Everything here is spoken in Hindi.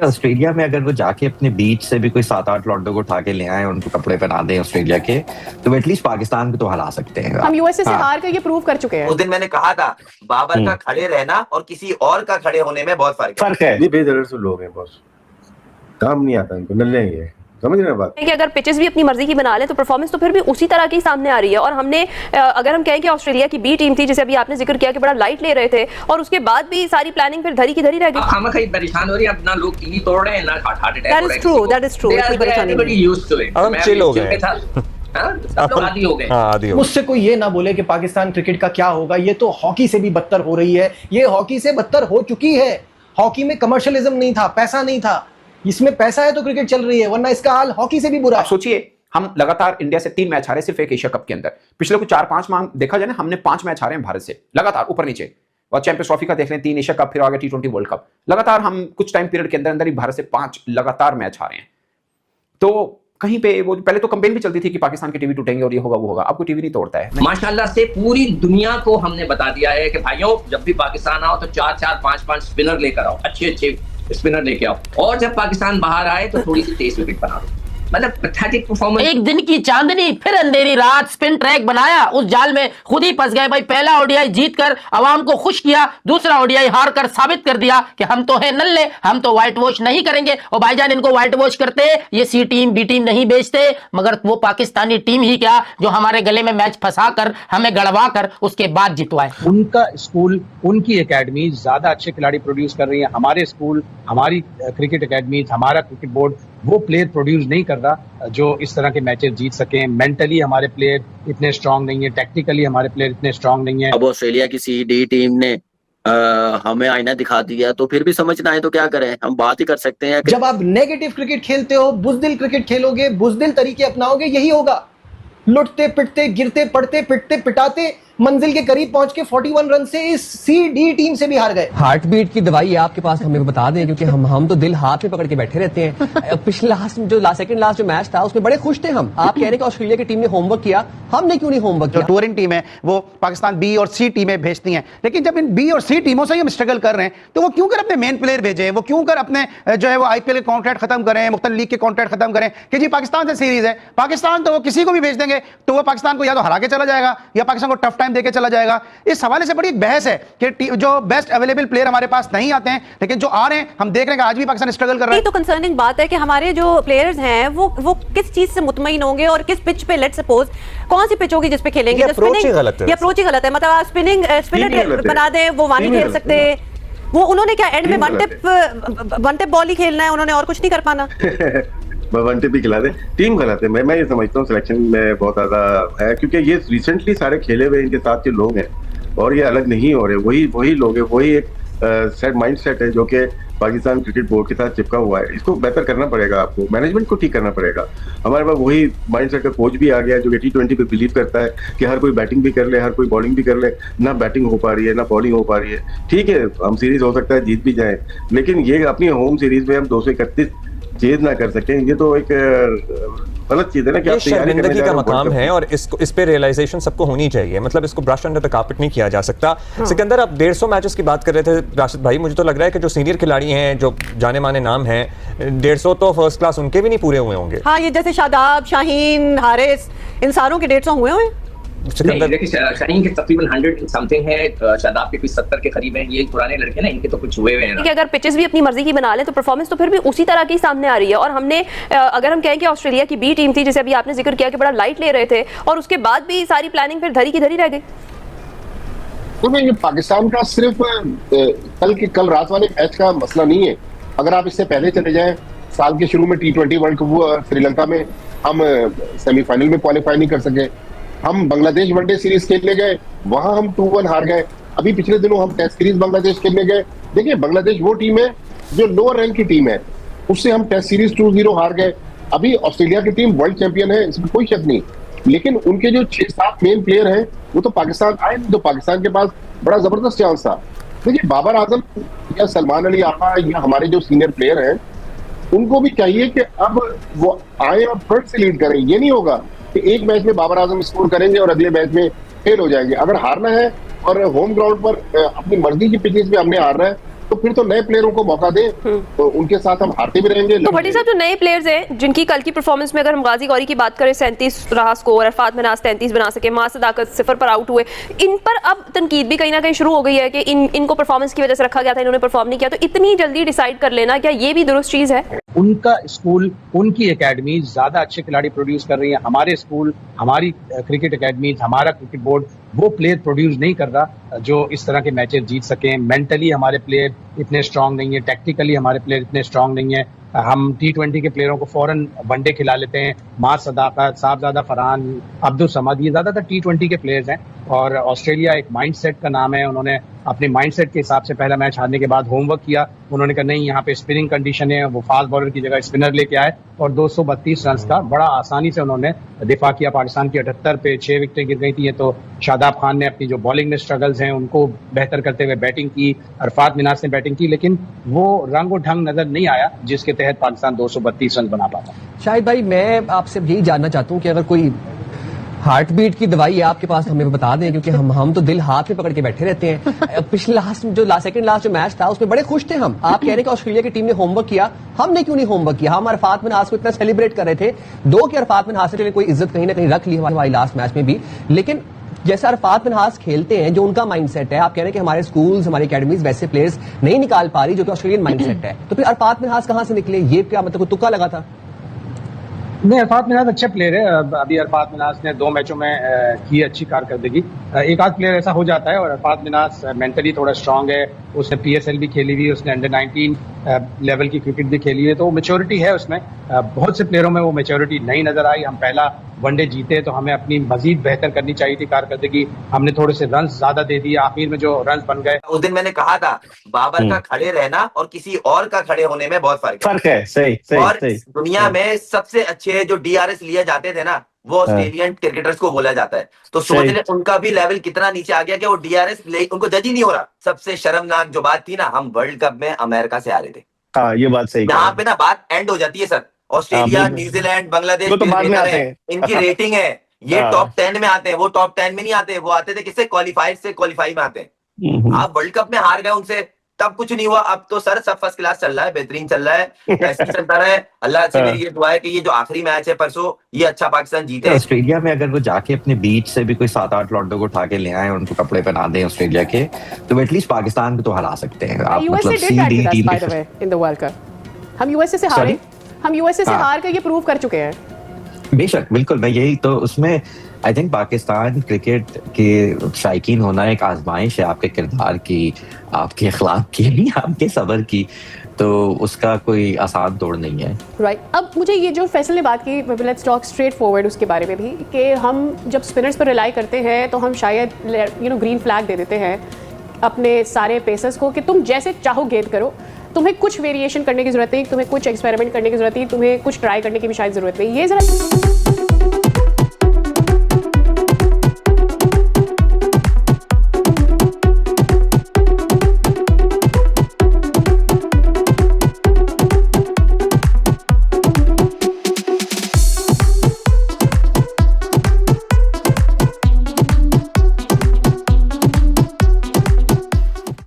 ऑस्ट्रेलिया में अगर वो जाके अपने बीच से भी कोई 7-8 लौंडों को उठा के ले आए, उनको कपड़े पहना दें ऑस्ट्रेलिया के, तो एटलीस्ट पाकिस्तान को तो हरा सकते हैं। हम यूएसए से हार कर ये प्रूव कर चुके हैं। उस दिन मैंने कहा था बाबर का खड़े रहना और किसी और का खड़े होने में बहुत फर्क है। ये बेदरद लोग हैं बॉस, काम नहीं आता इनको, नल्ले ही है, समझ रहे हैं बात? कि अगर पिचेस भी अपनी मर्जी की बना लें तो परफॉर्मेंस तो फिर भी उसी तरह की सामने आ रही है। और हमने अगर हम कहें कि ऑस्ट्रेलिया की बी टीम थी, जैसे अभी आपने जिक्र किया कि बड़ा लाइट ले रहे थे, और उसके बाद भी सारी प्लानिंग फिर धरी की धरी रह गई। हम कहीं परेशान हो रही है, अपना लोग टीवी तोड़ रहे हैं ना, हार्ट अटैक हो रहा है। That is true, that is true. Everybody used to it. हम चिल हो गए, सब लोग आदी हो गए। मुझसे कोई ये ना बोले कि पाकिस्तान क्रिकेट का क्या होगा, ये तो हॉकी से भी बदतर हो रही है, ये हॉकी से बदतर हो चुकी है। हॉकी में कमर्शियलिज्म नहीं था, पैसा नहीं था, इसमें पैसा है तो क्रिकेट चल रही है, वरना इसका हाल हॉकी से भी बुरा है। आप सोचिए, हम लगातार इंडिया से 3 मैच हारे सिर्फ एक एशिया कप के अंदर। पिछले कुछ 4-5 माह देखा जाए ना, हमने 5 मैच हारे हैं भारत से लगातार, ऊपर नीचे। और चैंपियंस ट्रॉफी का देख लें, 3 एशिया कप, फिर आगे T20 वर्ल्ड कप, लगातार हम कुछ टाइम पीरियड के अंदर अंदर ही भारत से 5 लगातार मैच हारे हैं। तो कहीं पे वो पहले तो कंपेन भी चलती थी कि पाकिस्तान के टीवी टूटेंगे और ये होगा वो होगा। अब कोई टीवी नहीं तोड़ता है। माशाल्लाह से पूरी दुनिया को हमने बता दिया है कि भाइयों, जब भी पाकिस्तान आओ तो 4-4, 5-5 स्पिनर लेकर आओ, अच्छे स्पिनर लेके आओ, और जब पाकिस्तान बाहर आए तो थोड़ी सी तेज विकेट बना दो। मतलब पैथेटिक परफॉर्मेंस। एक दिन की चांदनी फिर अंधेरी रात, स्पिन ट्रैक बनाया, उस जाल में खुद ही फंस गए भाई। पहला ओडीआई जीतकर आवाम को खुश किया, दूसरा ओडीआई हार कर साबित कर दिया कि हम तो है नल्ले, हम तो व्हाइट वॉश नहीं करेंगे। और भाईजान, इनको व्हाइट वॉश करते ये सी टीम बी टीम नहीं बेचते, मगर वो पाकिस्तानी टीम ही क्या जो हमारे गले में मैच फंसा कर, हमें गड़वा कर उसके बाद जितवाए। उनका स्कूल, उनकी एकेडमी ज्यादा अच्छे खिलाड़ी प्रोड्यूस कर रही है। हमारे स्कूल, हमारी क्रिकेट एकेडमी, हमारा क्रिकेट बोर्ड वो प्लेयर प्रोड्यूस नहीं कर रहा जो इस तरह के मैचेस जीत सकें। मेंटली हमारे प्लेयर इतने स्ट्रांग नहीं है, टेक्निकली हमारे प्लेयर इतने स्ट्रांग नहीं है। अब ऑस्ट्रेलिया की सी-डी टीम ने हमें आईना दिखा दिया, तो फिर भी समझना है तो क्या करें, हम बात ही कर सकते हैं। जब आप नेगेटिव क्रिकेट खेलते हो, बुजदिल क्रिकेट खेलोगे, बुजदिल तरीके अपनाओगे, यही होगा। लुटते पिटते, गिरते पड़ते, पिटते पिटाते मंजिल के करीब पहुंच के 41 रन से इस सी-डी टीम से भी हार गए। हार्ट बीट की दवाई आपके पास, हमें बता दें, क्योंकि हम तो दिल हाथ में पकड़ के बैठे रहते हैं। पिछले सेकंड लास्ट जो मैच था उसमें बड़े खुश थे हम। आप कह रहे हैं कि ऑस्ट्रेलिया की टीम ने होमवर्क किया, हमने क्यों नहीं होमवर्क किया? जो टूरिंग टीम है वो पाकिस्तान बी और सी टीमें भेजती हैं, लेकिन जब इन बी और सी टीमों से हम स्ट्रगल कर रहे हैं तो वो क्यों कर अपने मेन प्लेयर भेजे, वो क्यों कर अपने जो है वो आईपीएल के कॉन्ट्रैक्ट खत्म करें, मुख्तलिफ लीग के कॉन्ट्रैक्ट खत्म करें कि जी पाकिस्तान से सीरीज है। पाकिस्तान तो वो किसी को भी भेज देंगे तो वो पाकिस्तान को या तो हरा के चला जाएगा या पाकिस्तान को टफ टाइम देके चला जाएगा। इस हवाले से बड़ी एक बहस है कि जो बेस्ट अवेलेबल प्लेयर हमारे पास नहीं आते हैं, लेकिन जो आ रहे हैं हम देख रहे हैं कि आज भी पाकिस्तान स्ट्रगल कर रहा है। तो कंसर्निंग बात है कि हमारे जो प्लेयर्स हैं वो किस चीज से मुतमईन होंगे और किस पिच पे, लेट्स सपोज कौन सी पिच होगी जिस पे खेलेंगे। अप्रोच ही गलत है, ये अप्रोच ही गलत है। मतलब स्पिनर बना दे, वो वहां नहीं खेल सकते। वो उन्होंने क्या एंड में वन टिप बॉल ही खेलना है, उन्होंने और कुछ नहीं कर पाना। वन टिप भी खिला दे, टीम गलत है। मैं ये समझता हूँ सिलेक्शन में बहुत ज्यादा है, क्योंकि ये रिसेंटली सारे खेले हुए इनके साथ के लोग हैं और ये अलग नहीं हो रहे, वही लोग हैं, वही एक सेट माइंड सेट है जो कि पाकिस्तान क्रिकेट बोर्ड के साथ चिपका हुआ है। इसको बेहतर करना पड़ेगा, आपको मैनेजमेंट को ठीक करना पड़ेगा। हमारे पास वही माइंड सेट का कोच भी आ गया है जो कि T20 पे बिलीव करता है कि हर कोई बैटिंग भी कर ले, हर कोई बॉलिंग भी कर ले। ना बैटिंग हो पा रही है, ना बॉलिंग हो पा रही है। ठीक है, हम सीरीज हो सकता है जीत भी जाए, लेकिन ये अपनी होम सीरीज में हम 231 चेज ना कर सकें, ये तो एक गलत चीज है ना कि आप शर्मिंदगी का मकाम है और इस पे रियलाइजेशन सबको होनी चाहिए। मतलब इसको ब्रश अंडर द कार्पेट नहीं किया जा सकता। सिकंदर, आप 150 मैचेस की बात कर रहे थे राशिद भाई, मुझे तो लग रहा है कि जो सीनियर खिलाड़ी हैं, जो जाने माने नाम हैं, 150 तो फर्स्ट क्लास उनके भी नहीं पूरे हुए होंगे। हाँ, ये जैसे शादाब, शाहीन, हारिस, इन सारों के 150 हुए हुए। शाहीन के तकरीबन 100 समथिंग है, शादाब के कुछ 70 के करीब हैं। ये पुराने लड़के ना, इनके तो कुछ हुए हैं। अगर पिचेस भी अपनी मर्जी की बना लें तो परफॉर्मेंस तो फिर भी उसी तरह की सामने आ रही है। और हमने अगर हम कहें कि ऑस्ट्रेलिया की बी टीम थी, जैसे अभी आपने जिक्र किया कि बड़ा लाइट ले रहे थे, और उसके बाद भी सारी प्लानिंग फिर धरी की धरी रह गई। तो पाकिस्तान का सिर्फ कल रात वाले मैच का मसला नहीं है। अगर आप इससे पहले चले जाएं, साल के शुरू में T20 वर्ल्ड कप हुआ श्रीलंका में, हम सेमीफाइनल में क्वालिफाई नहीं कर सके। हम बांग्लादेश वनडे सीरीज खेलने गए, वहां हम 2-1 हार गए। अभी पिछले दिनों हम टेस्ट सीरीज बांग्लादेश खेलने गए। देखिए, बांग्लादेश वो टीम है जो लोअर रैंक की टीम है, उससे हम टेस्ट सीरीज 2-0 हार गए। अभी ऑस्ट्रेलिया की टीम वर्ल्ड चैंपियन है, इसमें कोई शक नहीं, लेकिन उनके जो 6-7 मेन प्लेयर हैं वो तो पाकिस्तान आए, तो पाकिस्तान के पास बड़ा जबरदस्त चांस था। देखिए, बाबर आजम या सलमान अली आका या हमारे जो सीनियर प्लेयर हैं, उनको भी चाहिए कि अब वो आए और फ्रंट से लीड करें। ये नहीं होगा कि एक मैच में बाबर आजम स्कोर करेंगे और अगले मैच में फेल हो जाएंगे। अगर हारना है और होम ग्राउंड पर अपनी मर्जी की पिचेस पे हमने हारना है, तो फिर तो नए प्लेयरों को मौका दें, तो उनके साथ हम हारते भी रहेंगे। तो भट्टी साहब, जो नए प्लेयर्स हैं जिनकी कल की परफॉर्मेंस में अगर हम गाजी गौरी की बात करें, 37 रहा स्कोर, अरफात मिनाज 33 बना सके, मां सदाकत 0 पर आउट हुए, इन पर अब तनकीद भी कहीं ना कहीं शुरू हो गई है कि इनको परफॉर्मेंस की वजह से रखा गया था, इन्होंने परफॉर्म नहीं किया, तो इतनी जल्दी डिसाइड कर लेना, क्या ये भी दुरुस्त चीज है? उनका स्कूल, उनकी एकेडमी ज्यादा अच्छे खिलाड़ी प्रोड्यूस कर रही है। हमारे स्कूल, हमारी क्रिकेट एकेडमी, हमारा क्रिकेट बोर्ड वो प्लेयर प्रोड्यूस नहीं कर रहा जो इस तरह के मैचेस जीत सकें। मेंटली हमारे प्लेयर इतने स्ट्रांग नहीं है, टेक्टिकली हमारे प्लेयर इतने स्ट्रांग नहीं है। हम T20 के प्लेयरों को फौरन वनडे खिला लेते हैं। मार सदाकत, साहबजादा फरहान, अब्दुल समद, ये ज्यादातर T20 के प्लेयर्स हैं। और ऑस्ट्रेलिया एक माइंडसेट का नाम है, उन्होंने अपने माइंडसेट के हिसाब से पहला मैच हारने के बाद होमवर्क किया। उन्होंने कहा नहीं, यहाँ पे स्पिनिंग कंडीशन है, वो फास्ट बॉलर की जगह स्पिनर लेके आए और 232 रन का बड़ा आसानी से उन्होंने दिफा किया। पाकिस्तान की 78 पे 6 विकेटें गिर गई थी। ये तो शादाब खान ने अपनी जो बॉलिंग में स्ट्रगल्स हैं उनको बेहतर करते हुए बैटिंग की, अरफात मिनाज ने बैटिंग की, लेकिन वो रंग और ढंग नजर नहीं आया जिसके तहत पाकिस्तान 232 रन बना पाता। शाहिद भाई, मैं आपसे यही जानना चाहता हूँ कि अगर कोई हार्ट बीट की दवाई है आपके पास, हमें बता दें, क्योंकि हम तो दिल हाथ में पकड़ के बैठे रहते हैं। पिछले सेकंड लास्ट जो मैच था उसमें बड़े खुश थे हम। आप कह रहे हैं कि ऑस्ट्रेलिया की टीम ने होमवर्क किया, हमने क्यों नहीं होमवर्क किया? हम अरफात मिनाज को इतना सेलिब्रेट कर रहे थे, दो कि अरफात मिनाज ने कोई इज्जत कहीं ना कहीं रख ली हमारी लास्ट मैच में भी। लेकिन जैसे अरफात मिनाज खेलते हैं, जो उनका माइंडसेट है, आप कह रहे हैं कि हमारे स्कूल्स, हमारी एकेडमीज वैसे प्लेयर्स नहीं निकाल पा रही जो कि ऑस्ट्रेलियन माइंडसेट है, तो फिर अरफात मिनाज कहां से निकले? ये क्या मतलब तुक्का लगा था? नहीं, अरफात मिनाज अच्छा प्लेयर है। अभी अरफात मिनाज ने 2 मैचों में की अच्छी कारकर्दगी। एक आध प्लेयर ऐसा हो जाता है, और अरफात मिनाज मेंटली थोड़ा स्ट्रांग है। उसने PSL भी खेली हुई, उसने अंडर 19 लेवल की क्रिकेट भी खेली है, तो मेच्योरिटी है उसमें। बहुत से प्लेयरों में वो मेच्योरिटी नहीं नजर आई। हम पहला वनडे जीते तो हमें अपनी मजीद बेहतर करनी चाहिए थी कारकर्दगी। हमने थोड़े से रन ज्यादा दे दिए, आखिर में जो रन बन गए। उस दिन मैंने कहा था बाबर का खड़े रहना और किसी और का खड़े होने में बहुत फर्क है। सही और दुनिया में सबसे अच्छे जो DRS लिए जाते थे ना, वो ऑस्ट्रेलियन क्रिकेटर्स को बोला जाता है। तो सोच ले उनका भी लेवल कितना नीचे आ गया कि वो DRS उनको जज ही नहीं हो रहा। सबसे शर्मनाक जो बात थी ना, हम वर्ल्ड कप में अमेरिका से हारे थे। हाँ, ये बात सही। यहाँ पे ना बात एंड हो जाती है सर। ऑस्ट्रेलिया, न्यूजीलैंड, बांग्लादेश तो बाद में आते हैं। इनकी रेटिंग है, ये टॉप 10 में आते हैं, वो टॉप 10 में नहीं आते। वो आते थे किससे? क्वालिफाई से, क्वालिफाई में आते हैं। आप वर्ल्ड कप में हार गए उनसे, तब कुछ नहीं हुआ। अब तो सर सब फर्स्ट क्लास चल रहा है, बेहतरीन चल रहा है, ऐसे चलता रहे। अल्लाह से मेरी ये दुआ है कि ये जो आखिरी मैच है परसों, ये अच्छा पाकिस्तान जीते। ऑस्ट्रेलिया में अगर वो जाके अपने बीच से भी कोई 7-8 लौंडों को उठा के ले आए, उनको कपड़े पहना दें ऑस्ट्रेलिया के, तो एटलीस्ट पाकिस्तान को तो हरा सकते हैं। आप मतलब CD team in the world cup हम यूएसए से हारे, हम यूएसए से हार कर ये प्रूव कर चुके हैं। बेशक, बिल्कुल। मैं यही तो उसमें आई थिंक पाकिस्तान क्रिकेट के शायकीन होना एक आजमाइश है आपके किरदार की, आपके अखलाक की, आपके सब्र की। तो उसका कोई आसान तोड़ नहीं है। राइट। अब मुझे ये जो फैसल ने बात की, लेट्स टॉक स्ट्रेट फॉरवर्ड उसके बारे में भी, कि हम जब स्पिनर्स पर रिलाई करते हैं तो हम शायद ग्रीन फ्लैग दे देते हैं अपने सारे पेसर्स को कि तुम जैसे चाहो गेंद करो, तुम्हें कुछ वेरिएशन करने की जरूरत नहीं, तुम्हें कुछ एक्सपेरिमेंट करने की जरूरत नहीं, तुम्हें कुछ ट्राई करने की भी शायद जरूरत नहीं। ये जरा